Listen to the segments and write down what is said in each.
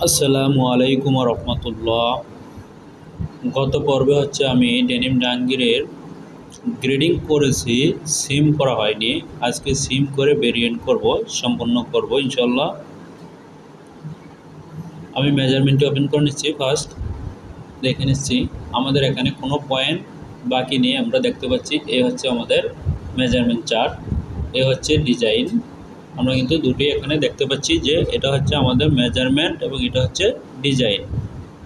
আসসালামু আলাইকুম রহমতুল্লাহ। গত পর্বে আমি ডেনিম জাহাঙ্গীরের গ্রেডিং করেছি, সিম করা হয়নি। আজকে সিম করে ভেরিয়েন্ট করব, সম্পন্ন করব ইনশাল্লাহ। আমি মেজারমেন্টটি ওপেন করে নিচ্ছি। ফার্স্ট দেখে নিচ্ছি আমাদের এখানে কোনো পয়েন্ট বাকি নেই। আমরা দেখতে পাচ্ছি এ হচ্ছে আমাদের মেজারমেন্ট চার্ট, এ হচ্ছে ডিজাইন। আমরা কিন্তু দুটি এখানে দেখতে পাচ্ছি যে এটা হচ্ছে আমাদের মেজারমেন্ট এবং এটা হচ্ছে ডিজাইন।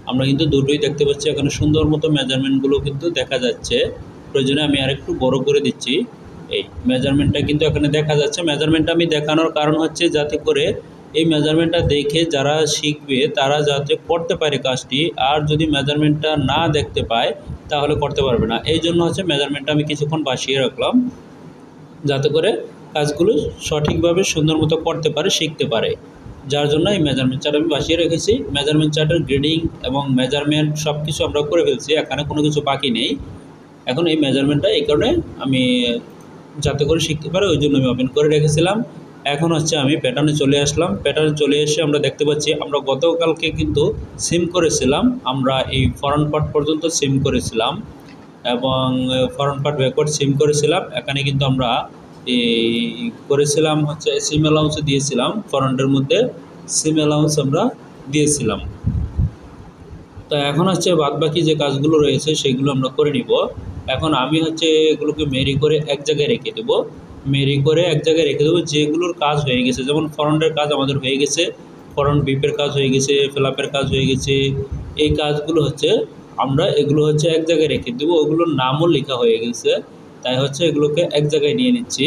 আমরা কিন্তু দুটোই দেখতে পাচ্ছি। এখানে সুন্দর মতো মেজারমেন্টগুলো কিন্তু দেখা যাচ্ছে। প্রয়োজনে আমি আরেকটু বড় করে দিচ্ছি। এই মেজারমেন্টটা কিন্তু এখানে দেখা যাচ্ছে। মেজারমেন্টটা আমি দেখানোর কারণ হচ্ছে যাতে করে এই মেজারমেন্টটা দেখে যারা শিখবে তারা যাতে করতে পারে কাজটি। আর যদি মেজারমেন্টটা না দেখতে পায় তাহলে করতে পারবে না। এই জন্য মেজারমেন্টটা আমি কিছুক্ষণ বাসিয়ে রাখলাম, যাতে করে কাজগুলো সঠিকভাবে সুন্দর মতো করতে পারে, শিখতে পারে। যার জন্য এই মেজারমেন্ট চার্ট আমি বাসিয়ে রেখেছি। মেজারমেন্ট চার্টের গ্রেডিং এবং মেজারমেন্ট সব কিছু আমরা করে ফেলছি, এখানে কোনো কিছু বাকি নেই। এখন এই মেজারমেন্টটা এই কারণে আমি যাতে করে শিখতে পারে ওই জন্য আমি ওপেন করে রেখেছিলাম। এখন আমি প্যাটার্নে চলে আসলাম। প্যাটার্নে চলে এসে আমরা দেখতে পাচ্ছি আমরা গতকালকে কিন্তু সিম করেছিলাম। আমরা এই ফ্রন্ট পার্ট পর্যন্ত সিম করেছিলাম এবং ফ্রন্ট পার্ট ব্যাকওয়ার্ড সিম করেছিলাম। এখানে কিন্তু আমরা এই করেছিলাম সিম অ্যালাউন্স দিয়েছিলাম, ফ্রন্টের মধ্যে সিম অ্যালাউন্স আমরা দিয়েছিলাম। তো এখন বাদবাকি যে কাজগুলো রয়েছে সেগুলো আমরা করে নিব। এখন আমি এগুলোকে মেরি করে এক জায়গায় রেখে দেবো। মেরি করে এক জায়গায় রেখে দেবো যেগুলোর কাজ হয়ে গেছে। যেমন ফ্রন্টের কাজ আমাদের হয়ে গেছে, ফ্রন্ট বিপের কাজ হয়ে গেছে, ফ্ল্যাপের কাজ হয়ে গেছে। এই কাজগুলো আমরা এগুলো এক জায়গায় রেখে দেবো। ওগুলোর নামও লেখা হয়ে গেছে, তাই এগুলোকে এক জায়গায় নিয়ে নিচ্ছি।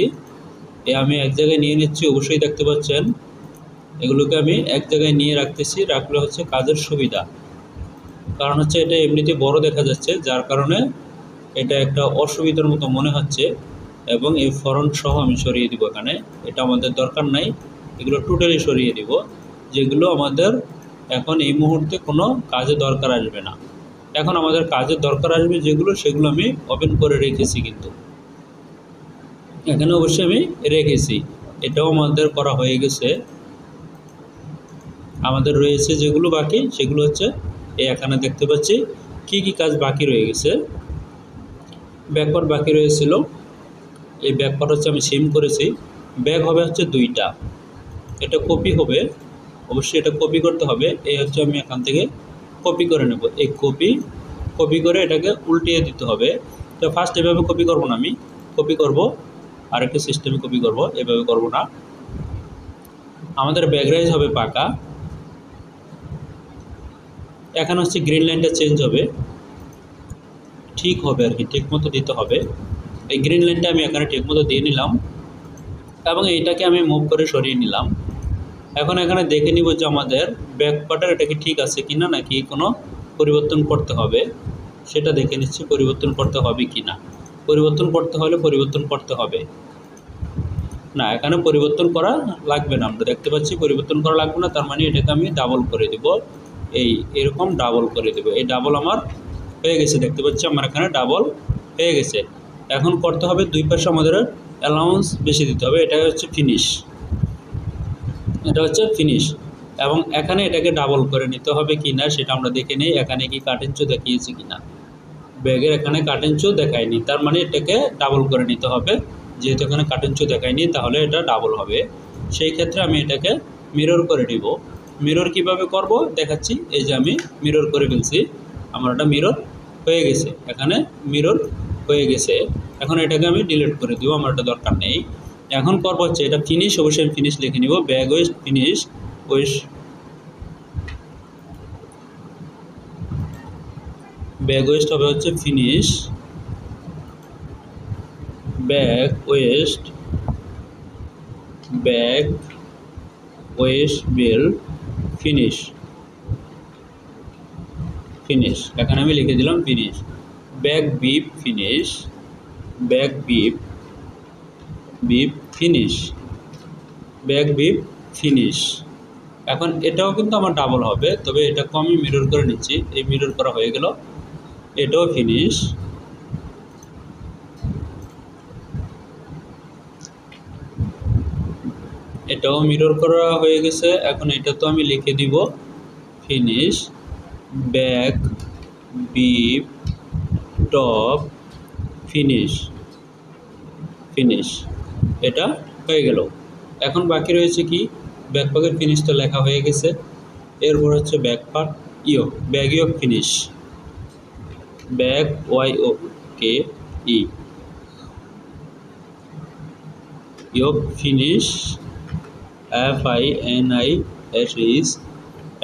আমি এক জায়গায় নিয়ে নিচ্ছি, অবশ্যই দেখতে পাচ্ছেন। এগুলোকে আমি এক জায়গায় নিয়ে রাখতেছি, রাখলে কাজের সুবিধা। কারণ এটা এমনিতে বড় দেখা যাচ্ছে, যার কারণে এটা একটা অসুবিধার মতো মনে হচ্ছে। এবং এই ফ্রন্ট সহ আমি সরিয়ে দিব এখানে, এটা আমাদের দরকার নাই। এগুলো টোটালি সরিয়ে দিব, যেগুলো আমাদের এখন এই মুহূর্তে কোনো কাজে দরকার আসবে না। এখন আমাদের কাজের দরকার আসবে যেগুলো, সেগুলো আমি ওপেন করে রেখেছি। কিন্তু এখানে অবশ্যই আমি রেখেছি। এটাও আমাদের করা হয়ে গেছে। আমাদের রয়েছে যেগুলো বাকি, সেগুলো এখানে দেখতে পাচ্ছি কি কি কাজ বাকি রয়ে গেছে। ব্যাকওয়ার্ড বাকি রয়েছিল, এই ব্যাকওয়ার্ড আমি সিম করেছি। ব্যাক হবে দুইটা, এটা কপি হবে, অবশ্যই এটা কপি করতে হবে। এই আমি এখান থেকে কপি করে নেব। এই কপি করে এটাকে উল্টিয়ে দিতে হবে। তো ফার্স্ট এভাবে কপি করব না, আমি কপি করব আরেকটা সিস্টেমে কপি করব, এভাবে করব না। আমাদের ব্যাকগ্রাউন্ড হবে পাকা। এখন গ্রিন লাইনটা চেঞ্জ হবে, ঠিক হবে আর কি, ঠিক মতো দিতে হবে। এই গ্রিন লাইনটা আমি এখানে ঠিক মতো দিয়ে নিলাম এবং এইটাকে আমি মুভ করে সরিয়ে নিলাম। এখন এখানে দেখে নিব যে আমাদের ব্যাক পার্টার এটা কি ঠিক আছে কিনা, নাকি কোনো পরিবর্তন করতে হবে, সেটা দেখে নিচ্ছি পরিবর্তন করতে হবে কি না। পরিবর্তন করতে হলে পরিবর্তন করতে হবে না, এখানে পরিবর্তন করা লাগবে না। আমরা দেখতে পাচ্ছি পরিবর্তন করা লাগবে না, তার মানে এটাকে আমি ডাবল করে দেব। এরকম ডাবল করে দেব। এই ডাবল আমার হয়ে গেছে, দেখতে পাচ্ছি আমার এখানে ডাবল হয়ে গেছে। এখন করতে হবে দুই পাশে আমাদের অ্যালাউন্স বেশি দিতে হবে। এটা ফিনিশ, এটা ফিনিশ। এবং এখানে এটাকে ডাবল করে নিতে হবে কি না সেটা আমরা দেখে নিই। এখানে কি কাটেঞ্চো দেখিয়েছি কি না, ব্যাগের এখানে কাটেঞ্চো দেখায়নি, তার মানে এটাকে ডাবল করে নিতে হবে। যেহেতু এখানে কাটেঞ্চো দেখায়নি তাহলে এটা ডাবল হবে। সেই ক্ষেত্রে আমি এটাকে মিরর করে নিব। মিরর কিভাবে করব দেখাচ্ছি। এই যে আমি মিরর করে ফেলছি, আমার এটা মিরর হয়ে গেছে, এখানে মিরর হয়ে গেছে। এখন এটাকে আমি ডিলিট করে দিব, আমার এটা দরকার নেই। এখন করবো এটা ফিনিশ, অবশ্যই আমি ফিনিশ লিখে নিব। Back waist finish, back waist হবে finish, back waist belt finish, এখানে আমি লিখে দিলাম finish. Back hip finish, back hip finish, back hip finish. এখন এটাও কিন্তু আমার ডাবল হবে, তবে এটাকে আমি মিরর করে নিচ্ছি। এই মিরর করা হয়ে গেল, এটাও ফিনিশ। এটাও মিরর করা হয়ে গেছে। এখন এটা তো আমি লিখে দিব finish, back, beep, top, finish, finish. এটা হয়ে গেল। এখন বাকি রয়েছে কি, ব্যাকপাকের ফিনিশ তো লেখা হয়ে গেছে। এরপর হচ্ছে ব্যাকপাক ইয়ক, ব্যাক ইয়ক ফিনিশ, ব্যাক ওয়াই ও কে ই, ইয়ক ফিনিশ, FINISH।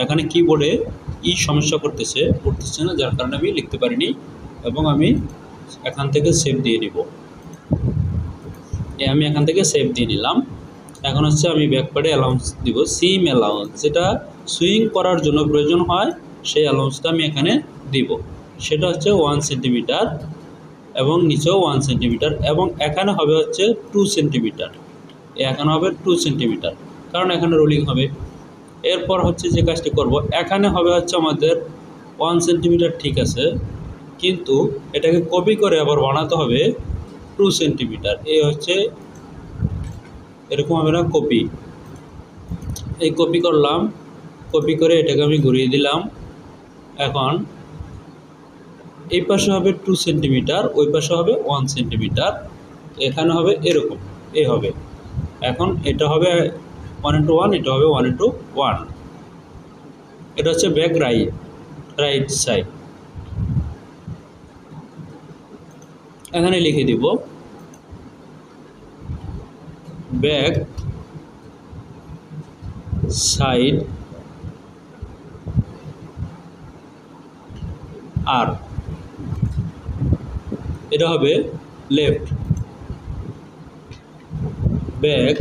এখানে কিবোর্ডে ই সমস্যা করতেছে না, যার কারণে আমি লিখতে পারিনি, এবং আমি এখান থেকে সেভ দিয়ে দিব। আমি এখান থেকে সেভ দিয়ে নিলাম। এখন হচ্ছে আমি ব্যাকপার্টে অ্যালাউন্স দিব, সিম অ্যালাউন্স, যেটা সুইং করার জন্য প্রয়োজন হয় সেই অ্যালাউন্সটা আমি এখানে দিব। সেটা হচ্ছে 1 সেন্টিমিটার এবং নিচেও 1 সেন্টিমিটার, এবং এখানে হবে হচ্ছে 2 সেন্টিমিটার, এখানে হবে 2 সেন্টিমিটার, কারণ এখানে রোলিং হবে। এরপর হচ্ছে যে কাজটি করব, এখানে হবে হচ্ছে আমাদের 1 সেন্টিমিটার, ঠিক আছে, কিন্তু এটাকে কপি করে আবার বানাতে হবে 2 সেন্টিমিটার। এই হচ্ছে এরকম হবে না, কপি, এই কপি করলাম, কপি করে এটাকে আমি ঘুরিয়ে দিলাম। এখন এই পাশে হবে 2 সেন্টিমিটার, ওই পাশে হবে 1 সেন্টিমিটার, এখানে হবে এরকম, এই হবে। এখন এটা হবে 1:1, এটা হবে 1:1। এটা হচ্ছে ব্যাক রাইট সাইড। এখানে লিখে দিব ব্যাক সাইড আর, এটা হবে লেফট, ব্যাক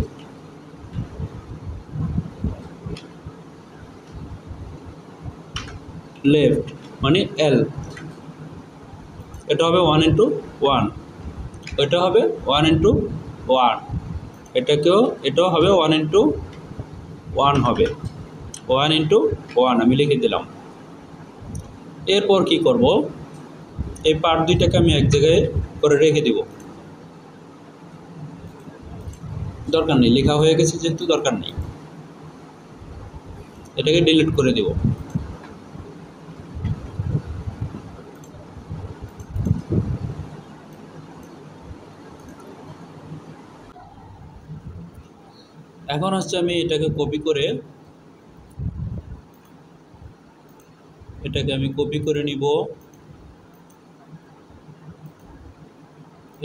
লেফট মানে এল, এটা হবে 1:1, এটা হবে 1:1, এটাও হবে 1:1 হবে, 1:1 আমি লিখে দিলাম। এরপর কি করব, এই পার্ট দুইটাকে আমি এক জায়গায় করে রেখে দিব, দরকার নেই, লেখা হয়ে গেছে যেহেতু দরকার নেই, এটাকে ডিলিট করে দেব। এখন হচ্ছে আমি এটাকে কপি করে নিব।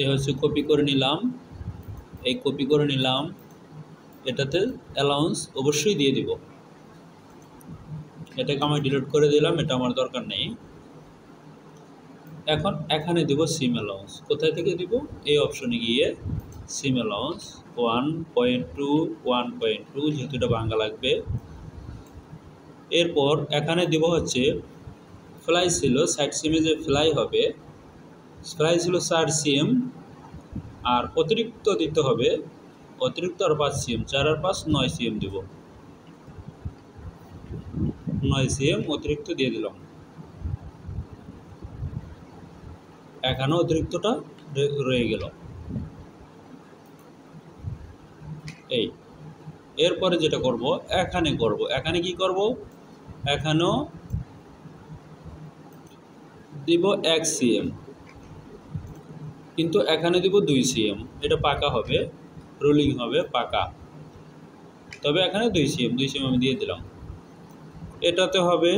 এই হচ্ছে কপি করে নিলাম, এই কপি করে নিলাম, এটাতে অ্যালাউন্স অবশ্যই দিয়ে দিব। এটাকে আমি ডিলিট করে দিলাম, এটা আমার দরকার নেই। এখন এখানে দেব সিম অ্যালাউন্স, কোথায় থেকে দিব, এই অপশনে গিয়ে সিম অ্যালাউন্স 1.2, 1.2, যেহেতু এটা বাংলা লাগবে। এরপর এখানে দেব হচ্ছে ফ্লাই ছিল, সাইড সিমে যে ফ্লাই হবে, ফ্লাই ছিল 4 সিএম, আর অতিরিক্ত দিতে হবে, অতিরিক্ত আর 5 সিএম, 4 আর 5 9 সিএম দেব, 9 সিএম অতিরিক্ত দিয়ে দিলাম। এখানে অতিরিক্তটা রয়ে গেল। এই এরপরে যেটা করব, এখানে কি করব, এখানেও দিব 1 সিএম, কিন্তু এখানে দিব 2 সিএম, এটা পাকা হবে, রোলিং হবে পাকা, তবে এখানে 2 সিএম আমি দিয়ে দিলাম। এটাতে হবে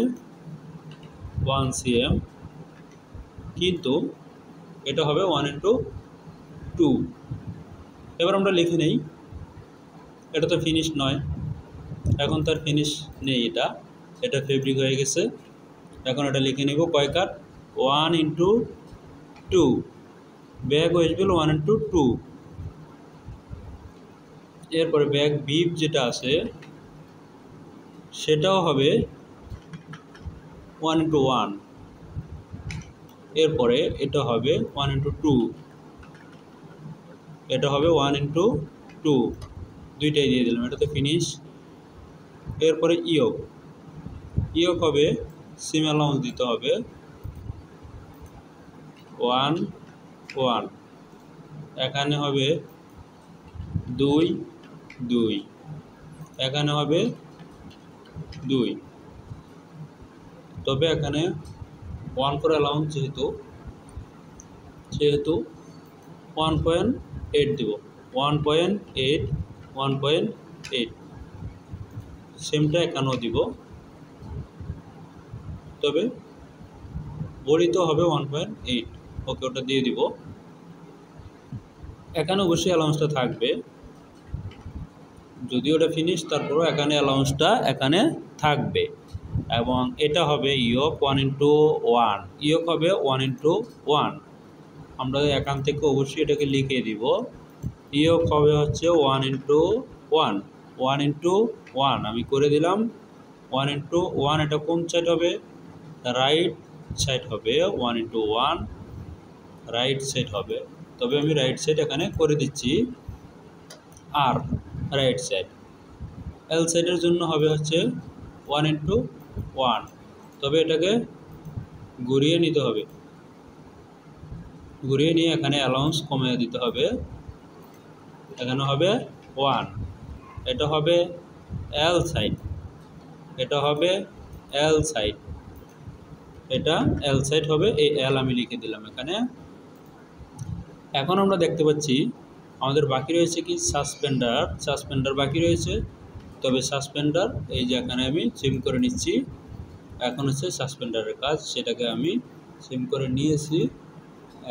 1 সিএম, কিন্তু এটা হবে 1:2। এবার আমরা লিখে নেই, এটা তো ফিনিশ নয়, এখন তার ফিনিশ নেই, এটা ফেব্রিক হয়ে গেছে। এখন এটা লিখে নেব কয় কাট, 1:2, ব্যাক ওয়েস্ট বেল 1:2। এরপরে ব্যাক বিপ যেটা আছে সেটাও হবে 1:1, এরপরে এটা হবে 1:2, এটা হবে 1:2, দুইটাই দিয়ে দিলাম, এটা তো ফিনিশ। এরপরে ইয়ক হবে, সিম অ্যালাউন্স দিতে হবে 1:1, এখানে হবে 2:2, এখানে হবে 2, তবে এখানে 1 ফর অ্যালাউন্স যেহেতু 1.8 দিব, 1.8 1.8 সেমটা এখানেও দিব, তবে বড়িতে হবে 1.8। ওকে, ওটা দিয়ে দিব। এখানে অবশ্যই অ্যালাউন্সটা থাকবে, যদিও ওটা ফিনিশ তারপরেও এখানে অ্যালাউন্সটা এখানে থাকবে। এবং এটা হবে ইয়ক 1:1, ইয়ক হবে 1:1। আমরা এখান থেকে অবশ্যই এটাকে লিখে দিব। ইয়ক হবে হচ্ছে 1:1, 1:1 আমি করে দিলাম। 1:1 এটা কোন সাইড হবে? রাইট সাইড হবে। 1:1 রাইট সাইড হবে, তবে আমি রাইট সাইড এখানে করে দিচ্ছি আর রাইট সাইড। এল সাইডের জন্য হবে হচ্ছে 1:1, তবে এটাকে ঘুরিয়ে নিতে হবে, ঘুরিয়ে নিয়ে এখানে অ্যালাউন্স কমিয়ে দিতে হবে। এখানে হবে 1, এটা হবে এল সাইড, এটা হবে এল সাইড, এটা এল সাইড হবে। এই এল আমি লিখে দিলাম এখানে। এখন আমরা দেখতে পাচ্ছি আমাদের বাকি রয়েছে কি সাসপেন্ডার বাকি রয়েছে। তবে সাসপেন্ডার এই যে এখানে আমি সিম করে নিচ্ছি। এখন হচ্ছে সাসপেন্ডারের কাজ, সেটাকে আমি সিম করে নিয়েছি।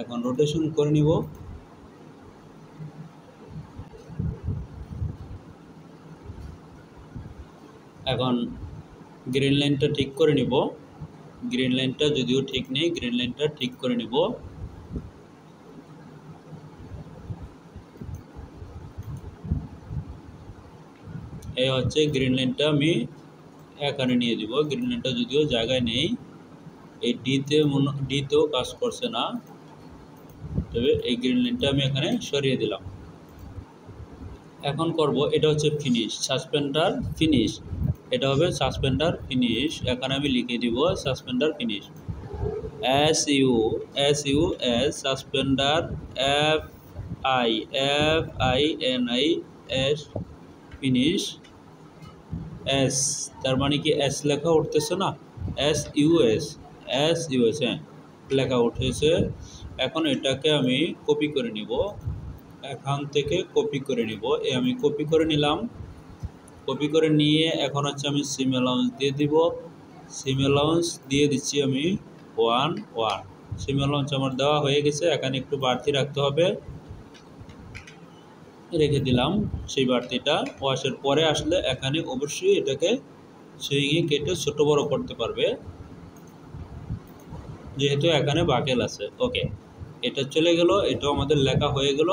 এখন রোটেশন করে নিব। এখন গ্রিন লাইনটা ঠিক করে নিব। গ্রিন লাইনটা যদিও ঠিক নেই, গ্রিন লাইনটা ঠিক করে নিব। এই হচ্ছে গ্রিন লাইনটা আমি এখানে নিয়ে দিব। গ্রিন লাইনটা যদিও জায়গায় নেই, এই ডিতেও কাজ করছে না, তবে এই গ্রিন লাইনটা আমি এখানে সরিয়ে দিলাম। এখন করব, এটা হচ্ছে ফিনিশ, সাসপেন্ডার ফিনিশ, এটা হবে সাসপেন্ডার ফিনিশ। এখানে আমি লিখে দিব suspender finish, SUS suspender FINIS finish. S তার মানে কি এস লেখা উঠতেছে না? SUS হ্যাঁ লেখা উঠেছে। এখন এটাকে আমি কপি করে নিব, এখান থেকে কপি করে নিব। আমি কপি করে নিলাম। কপি করে নিয়ে এখন হচ্ছে আমি সিম অ্যালাউন্স দিয়ে দিব। সিম অ্যালাউন্স দিয়ে দিচ্ছি আমি 1 সিম অ্যালাউন্স আমার দেওয়া হয়ে গেছে। এখানে একটু বাড়তি রাখতে হবে, রেখে দিলাম। সেই বাড়তিটা ওয়াশের পরে আসলে এখানে অবশ্যই এটাকে সুইংয়ে কেটে ছোট বড় করতে পারবে, যেহেতু এখানে বাকেল আছে। ওকে, এটা চলে গেল, এটাও আমাদের লেখা হয়ে গেল।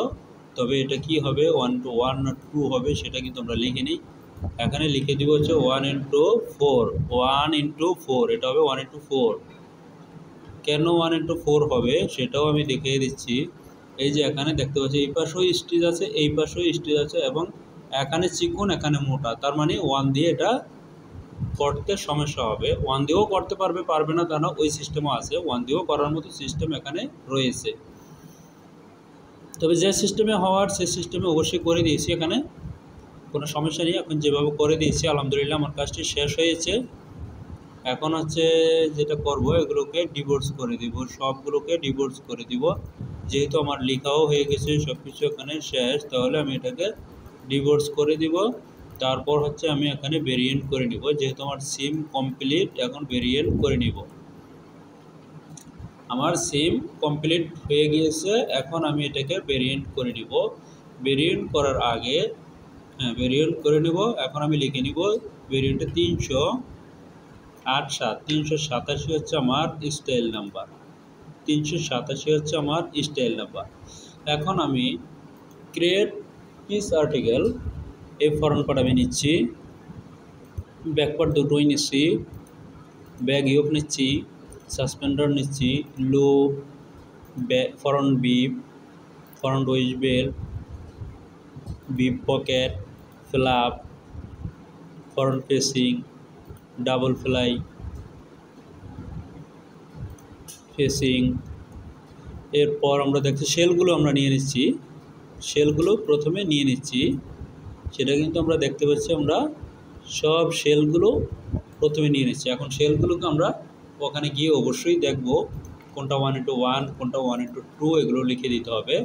তবে এটা কি হবে, 1:1 না 2 হবে সেটা কিন্তু আমরা লিখে নিই। এখানে লিখে দিব হচ্ছে 1:4, এটা হবে 1:4। কেন 1:4 হবে সেটাও আমি দেখিয়ে দিচ্ছি। এই যে এখানে দেখতে পাচ্ছি এই পাশেও স্টিচ আছে, এই পাশেও স্টিচ আছে, এবং এখানে চিকন এখানে মোটা, তার মানে 1 দিয়ে এটা করতে সমস্যা হবে। 1 দিয়েও করতে পারবে না তা না, ওই সিস্টেমও আছে। 1 দিয়েও করার মতো সিস্টেম এখানে রয়েছে, তবে যে সিস্টেমে হওয়ার সেই সিস্টেমে অবশ্যই করে দিয়েছি, এখানে কোনো সমস্যা নেই। এখন যেভাবে করে দিয়েছি আলহামদুলিল্লাহ আমার কাজটি শেষ হয়েছে। এখন হচ্ছে যেটা করব, এগুলোকে ডিভোর্স করে দিব, সবগুলোকে ডিভোর্স করে দিব। যেহেতু আমার লেখাও হয়ে গেছে, সব কিছু এখানে শেষ, তাহলে আমি এটাকে ডিভোর্স করে দিব। তারপর হচ্ছে আমি এখানে ভেরিয়েন্ট করে নিব, যেহেতু আমার সিম কমপ্লিট। এখন ভেরিয়েন্ট করে নিব। আমার সিম কমপ্লিট হয়ে গিয়েছে, এখন আমি এটাকে ভেরিয়েন্ট করে নিব। ভেরিয়েন্ট করার আগে ভেরিয়েন্ট করে নিব। এখন আমি লিখে নিব ভেরিয়েন্টে 387 হচ্ছে আমার স্টাইল নাম্বার, 387 হচ্ছে আমার স্টাইল নাম্বার। এখন আমি ক্রিয়েট পিস আর্টিকেল, এই ফরন্ট পার্ট আমি নিচ্ছি, ব্যাক পার্ট দুটোই নিচ্ছি, ব্যাক ইয়োক নিচ্ছি, সাসপেন্ডার নিচ্ছি, loop, front hip, front waist belt, hip pocket, flap, front facing, double fly facing. এরপর আমরা দেখছি শেলগুলো আমরা নিয়ে নিচ্ছি, শেলগুলো প্রথমে নিয়ে নিচ্ছি, সেটা কিন্তু আমরা দেখতে পাচ্ছি। আমরা সব শেলগুলো প্রথমে নিয়ে নিচ্ছি। এখন শেলগুলোকে আমরা ওখানে গিয়ে অবশ্যই দেখব কোনটা 1:1, কোনটা 1:2, এগুলো লিখে দিতে হবে।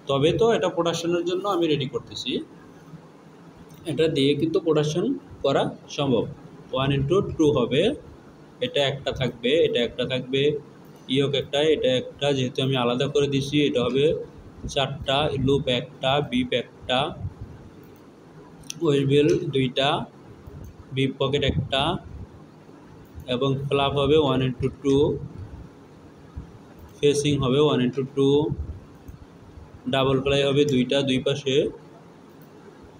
তবে তো এটা প্রোডাকশনের জন্য আমি রেডি করতেছি, এটা দিয়ে কিন্তু প্রোডাকশন করা সম্ভব। 1:2 হবে, এটা একটা থাকবে, এটা একটা থাকবে, ইয়ক একটা, এটা একটা, যেহেতু আমি আলাদা করে দিছি এটা হবে 4টা, লুপ একটা, বিপ একটা, ওয়েলবেল 2টা, বিপ পকেট একটা, এবং ফ্লাপ হবে 1:2, ফেসিং হবে 1:2, ডাবল ফ্লাই হবে 2টা দুই পাশে,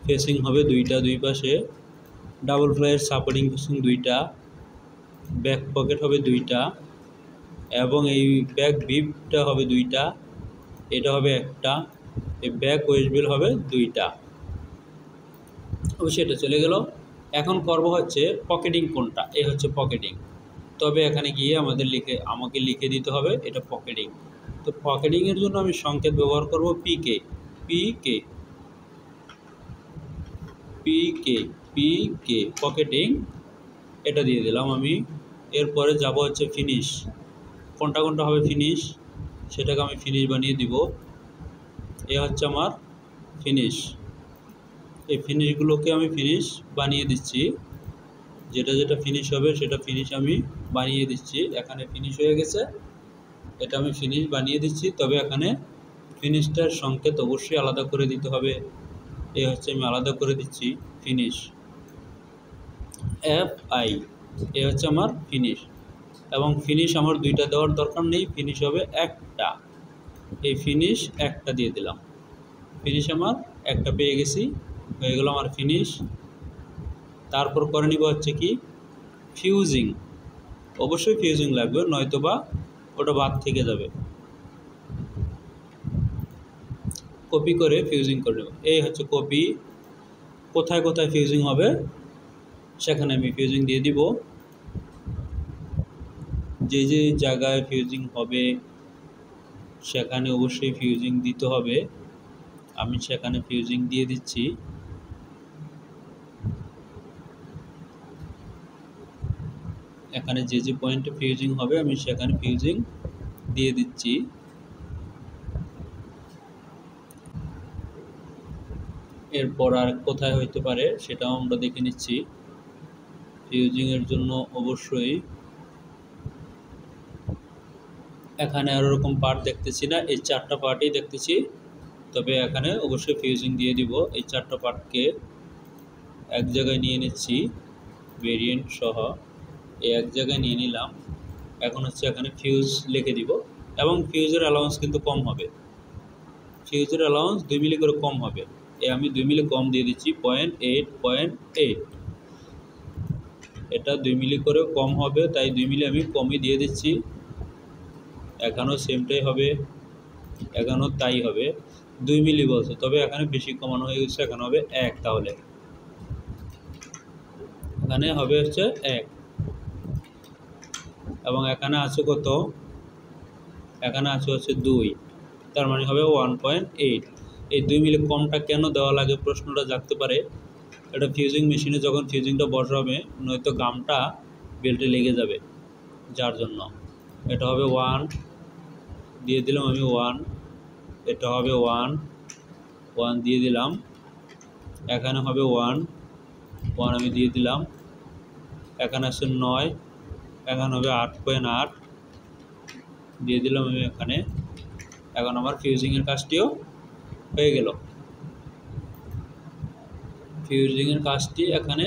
ফেসিং হবে 2টা দুই পাশে, ডাবল ফ্লাইয়ের সাপোর্টিং ফেসিং 2টা, ব্যাক পকেট হবে 2টা, এবং এই ব্যাক বিপটা হবে 2টা, এটা হবে একটা, এই ব্যাক ওয়েস্টবেল হবে 2টা। অবশ্যই এটা চলে গেল। এখন করব হচ্ছে পকেটিং কোনটা, এই হচ্ছে পকেটিং। তবে এখানে গিয়ে আমাকে লিখে দিতে হবে এটা পকেটিং। তো পকেটিংয়ের জন্য আমি সংকেত ব্যবহার করব পিকে, পিকে, পিকে, পিকে, পকেটিং, এটা দিয়ে দিলাম আমি। এরপরে যাব হচ্ছে ফিনিশ, কোনটা কোনটা হবে ফিনিশ, সেটাকে আমি ফিনিশ বানিয়ে দিব। এ হচ্ছে আমার ফিনিশ, এই ফিনিশগুলোকে আমি ফিনিশ বানিয়ে দিচ্ছি, যেটা যেটা ফিনিশ হবে সেটা ফিনিশ আমি বানিয়ে দিচ্ছি। এখানে ফিনিশ হয়ে গেছে, এটা আমি ফিনিশ বানিয়ে দিচ্ছি। তবে এখানে ফিনিশটার সংকেত অবশ্যই আলাদা করে দিতে হবে, এই হচ্ছে আমি আলাদা করে দিচ্ছি ফিনিশ, FI, এ হচ্ছে আমার ফিনিশ। এবং ফিনিশ আমার 2টা দেওয়ার দরকার নেই, ফিনিশ হবে একটা, এই ফিনিশ একটা দিয়ে দিলাম, ফিনিশ আমার একটা পেয়ে গেছি, হয়ে গেল আমার ফিনিশ। তারপর করে নিব হচ্ছে কি ফিউজিং, অবশ্যই ফিউজিং লাগবে, নয়তোবা ওটা বাদ থেকে যাবে। কপি করে ফিউজিং করে নেব, এই হচ্ছে কপি, কোথায় কোথায় ফিউজিং হবে সেখানে আমি ফিউজিং দিয়ে দিব। যে যে জায়গায় ফিউজিং হবে সেখানে অবশ্যই ফিউজিং দিতে হবে, আমি সেখানে ফিউজিং দিয়ে দিচ্ছি। এখানে যে যে পয়েন্টে ফিউজিং হবে আমি সেখানে ফিউজিং দিয়ে দিচ্ছি। এরপর আর কোথায় হইতে পারে সেটাও আমরা দেখে নিচ্ছি। ফিউজিংয়ের জন্য অবশ্যই এখানে আর ওরকম পার্ট দেখতেছি না, এই 4টা পার্টই দেখতেছি। তবে এখানে অবশ্যই ফিউজিং দিয়ে দিব, এই 4টা পার্টকে এক জায়গায় নিয়ে নিচ্ছি ভেরিয়েন্ট সহ, এই এক জায়গায় নিয়ে নিলাম। এখন হচ্ছে এখানে ফিউজ লিখে দিব, এবং ফিউজের অ্যালাউন্স কিন্তু কম হবে, ফিউজের অ্যালাউন্স 2 মিলি করে কম হবে, আমি 2 মিলি কম দিয়ে দিচ্ছি, 0.8, এটা 2 মিলি করে কম হবে, তাই 2 মিলি আমি কমই দিয়ে দিচ্ছি। এখানেও সেমটাই হবে, এখানেও তাই হবে, 2 মিলি বলছে, তবে এখানে বেশি কমানো হয়ে গেছে, এখানে হবে 1, তাহলে এখানে হবে হচ্ছে 1, এবং এখানে আছে কত, এখানে আছে হচ্ছে 2, তার মানে হবে 1.8। এই 2 মিলি কমটা কেন দেওয়া লাগে প্রশ্নটা জাগতে পারে। এটা ফিউজিং মেশিনে যখন ফিউজিংটা বসাবে, নয়তো গামটা বেল্টে লেগে যাবে, যার জন্য এটা হবে 1 দিয়ে দিলাম আমি 1, এটা হবে 1 দিয়ে দিলাম, এখানে হবে 1 আমি দিয়ে দিলাম, এখানে আছে 9, এখানে হবে 8.8 দিয়ে দিলাম আমি এখানে। এখন আমার ফিউজিংয়ের কাজটিও হয়ে গেল, ফিউজিংয়ের কাজটি এখানে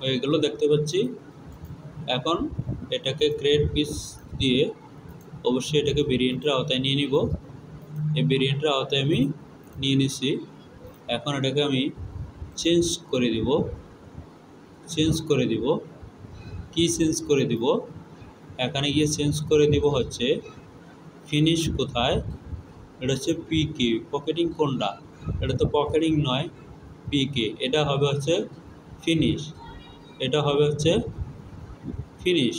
হয়ে গেল দেখতে পাচ্ছি। এখন এটাকে গ্রেড পিস দিয়ে অবশ্যই এটাকে ভেরিয়েন্টের আওতায় নিয়ে নিব, এই ভেরিয়েন্টের আওতায় আমি নিয়ে নিছি। এখন এটাকে আমি চেঞ্জ করে দিব, কি চেঞ্জ করে দিব, এখানে গিয়ে চেঞ্জ করে দিব হচ্ছে ফিনিশ কোথায়, এটা হচ্ছে পিকে, পকেটিং কোনটা, এটা তো পকেটিং নয়, পিকে, এটা হবে হচ্ছে ফিনিশ, এটা হবে হচ্ছে ফিনিশ,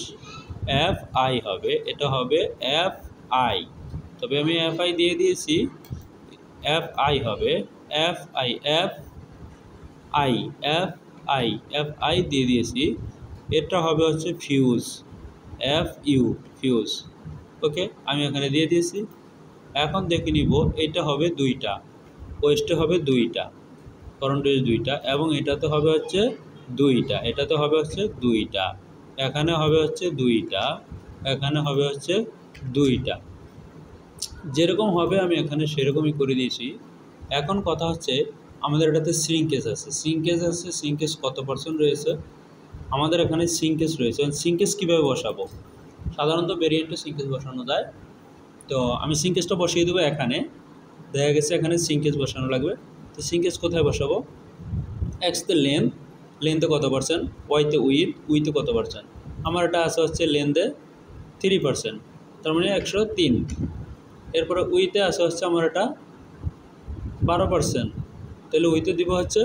FI হবে, এটা হবে FI, তবে আমি FI দিয়ে দিয়েছি, FI হবে, FI দিয়ে দিয়েছি। এটা হবে হচ্ছে ফিউজ, FU ফিউজ। ওকে, আমি এখানে দিয়ে দিয়েছি। এখন দেখে নিব এটা হবে 2টা, ওয়েস্টে হবে 2টা, করন্ট ওয়েস্ট 2টা, এবং এটাতে হবে হচ্ছে 2টা, এটাতে হবে হচ্ছে 2টা, এখানে হবে হচ্ছে 2টা, এখানে হবে হচ্ছে 2টা। যেরকম হবে আমি এখানে সেরকমই করে দিয়েছি। এখন কথা হচ্ছে আমাদের এটাতে সিঙ্কেজ আছে, সিঙ্কেজ কত পার্সেন্ট রয়েছে আমাদের এখানে? সিঙ্কেজ রয়েছে। সিঙ্কেজ কীভাবে বসাবো? সাধারণত ভেরিয়েন্টে সিঙ্কেজ বসানো যায়। তো আমি সিঙ্কেজটা বসিয়ে দেবো এখানে। দেখা গেছে এখানে সিঙ্কেজ বসানো লাগবে। তো সিঙ্কেজ কোথায় বসাবো? এক্সতে লেন্থে কত পার্সেন্ট, ওয়াইতে উইথে কত পার্সেন্ট। আমার এটা আছে হচ্ছে লেন্থে 3%, তার মানে 103। এরপরে উইথে আছে হচ্ছে আমার এটা 12%, তাহলে উইথে দিব হচ্ছে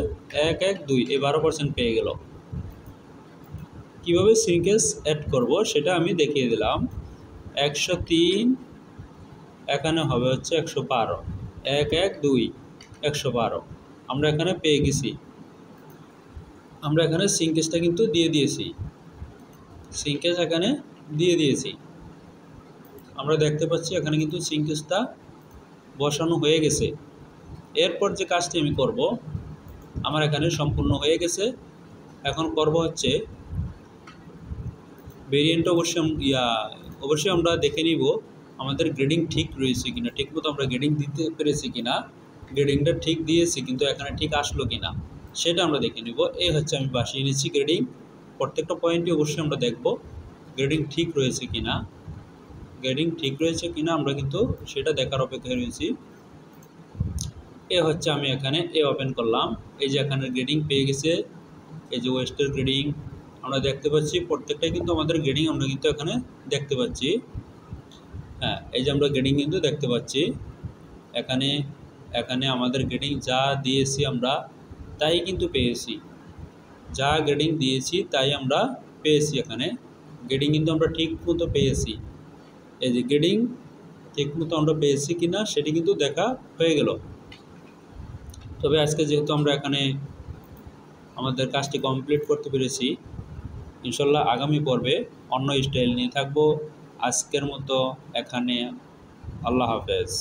112, এই 12% পেয়ে গেল। কীভাবে সিঙ্কেজ অ্যাড করব সেটা আমি দেখিয়ে দিলাম। 103, এখানে হবে হচ্ছে 112, 112 112 আমরা এখানে পেয়ে গেছি। আমরা এখানে সিঙ্কেজটা কিন্তু দিয়ে দিয়েছি, সিঙ্কেজ এখানে দিয়ে দিয়েছি। আমরা দেখতে পাচ্ছি এখানে কিন্তু সিঙ্কেজটা বসানো হয়ে গেছে। এরপর যে কাজটি আমি করব, আমার এখানে সম্পূর্ণ হয়ে গেছে। এখন করব হচ্ছে ভেরিয়েন্ট অবশ্যই আমরা দেখে নিব আমাদের গ্রেডিং ঠিক রয়েছে কিনা, ঠিকমতো আমরা গ্রেডিং দিতে পেরেছি কিনা, গ্রেডিংটা ঠিক দিয়েছি কিন্তু এখানে ঠিক আসলো কিনা সেটা আমরা দেখে নিব। এই হচ্ছে আমি বাসিয়ে নিচ্ছি গ্রেডিং। প্রত্যেকটা পয়েন্টই অবশ্যই আমরা দেখব গ্রেডিং ঠিক রয়েছে কিনা, আমরা কিন্তু সেটা দেখার অপেক্ষায় রয়েছি। এ হচ্ছে আমি এখানে ওপেন করলাম, এই যে এখানে গ্রেডিং পেয়ে গেছে, এই যে ওয়েস্টের গ্রেডিং আমরা দেখতে পাচ্ছি। প্রত্যেকটাই কিন্তু আমাদের গ্রেডিং আমরা কিন্তু এখানে দেখতে পাচ্ছি। হ্যাঁ, এই যে আমরা গ্রেডিং কিন্তু দেখতে পাচ্ছি এখানে আমাদের গ্রেডিং যা দিয়েছি আমরা তাই কিন্তু পেয়েছি, যা গ্রেডিং দিয়েছি তাই আমরা পেয়েছি। এখানে গ্রেডিং কিন্তু আমরা ঠিক মতো পেয়েছি। এই যে গ্রেডিং ঠিক মতো আমরা পেয়েছি কিনা সেটি কিন্তু দেখা হয়ে গেল। তবে আজকে যেহেতু আমরা এখানে আমাদের কাজটি কমপ্লিট করতে পেরেছি, ইনশাল্লাহ আগামী পর্বে অন্য স্টাইল নিয়ে থাকবো। আজকের মতো এখানে, আল্লাহ হাফেজ।